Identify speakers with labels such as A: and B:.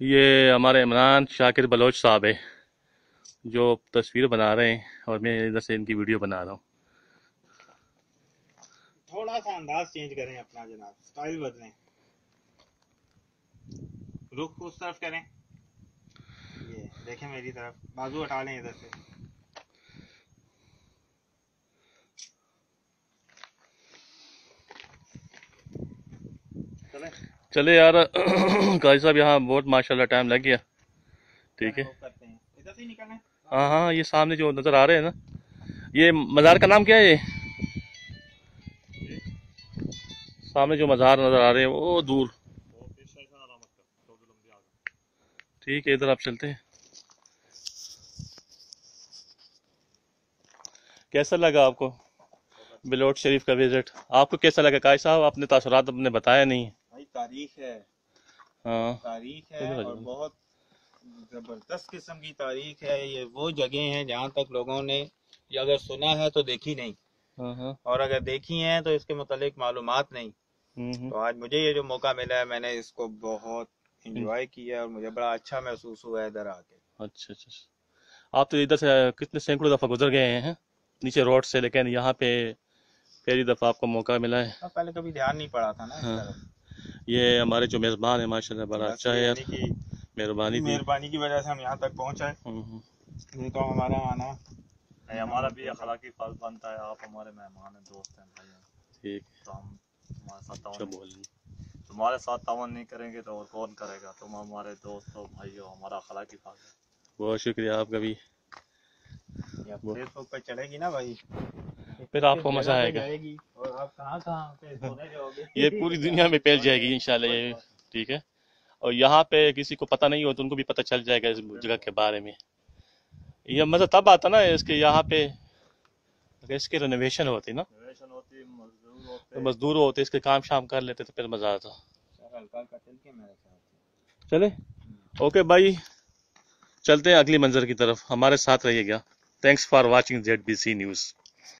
A: یہ ہمارے عمران شاکر بلوچ صاحب ہے جو تصویر بنا رہے ہیں اور میں ادھر سے ان کی ویڈیو بنا رہا ہوں.
B: تھوڑا سا انداز چینج کریں اپنا جناب، سٹائل بدلیں، رخ اس طرف کریں. یہ دیکھیں میری طرف، بازو ہٹا لیں ادھر سے.
A: چلے یار قاضی صاحب یہاں بہت ماشاءاللہ ٹائم لگ گیا. ٹھیک ہے.
B: کرتے ہیں ادھر سے ہی نکلنا.
A: ہاں ہاں یہ سامنے جو نظر آ رہے ہیں نا، یہ مزار کا نام کیا ہے؟ یہ سامنے جو مزار نظر آ رہے ہیں وہ دور. ٹھیک ہے ادھر آپ چلتے ہیں. کیسا لگا آپ کو بلوٹ شریف کا وزٹ؟ آپ کو کیسا لگا قاضی صاحب؟ آپ نے تاثرات اپنے بتایا نہیں.
B: بھائی تاریخ ہے،
A: ہاں
B: تاریخ ہے اور بہت زبردست قسم کی تاریخ ہے. یہ وہ جگہ ہیں جہاں تک لوگوں نے یہ اگر سنا ہے تو دیکھی نہیں، اور اگر دیکھی ہیں تو اس کے متعلق معلومات نہیں. تو آج مجھے یہ جو موقع ملا ہے میں نے اس کو بہت انجوائے کیا اور مجھے بڑا اچھا محسوس ہوا ہے ادھر آ کے.
A: اچھا اچھا. آپ تو ادھر سے کتنے سینکڑوں دفعہ گزر گئے ہیں نیچے روڈ سے، لیکن یہاں پہ پہلی دفعہ آپ کو موقع ملا ہے.
B: پہلے کبھی دھیان نہیں پڑا تھا نا اس طرف.
A: یہ ہمارے جو میزبان ہیں ماشاءاللہ بڑا اچھا ہے یار،
B: مہربانی کی وجہ سے ہم یہاں تک پہنچ آئے. نہیں تو ہمارا آنا
C: ہمارا بھی اخلاقی فرض بنتا ہے. آپ ہمارے مہمان ہیں، دوست ہیں، بھائی ہیں.
A: ٹھیک
C: تو ہم تمہارے ساتھ تعاون نہیں کریں گے تو اور کون کرے گا؟ تم ہمارے دوست ہو، بھائی ہو، ہمارا اخلاقی فرض ہے.
A: بہت شکریہ آپ کا بھی.
B: فیس بک پہ چڑھے گی نا بھائی،
A: پھر آپ کو مزہ آئے گا.
B: جائے گی اور آپ کہاں کہاں پہ سونے جاؤ گے.
A: یہ پوری دنیا میں پھیل جائے گی انشاءاللہ یہ. ٹھیک ہے. اور یہاں پہ کسی کو پتہ نہیں ہو تو ان کو بھی پتہ چل جائے گا اس جگہ کے بارے میں. یہ مزہ تب آتا نا اس کے یہاں پہ اس کی رینویشن ہوتی نا، مزدور ہوتے اس کے کام شام کر لیتے تو پھر مزہ آتا. چلے اوکے بھائی، چلتے ہیں اگلی منظر کی طرف. ہمارے ساتھ رہیے گا. Thanks for watching ZBC news.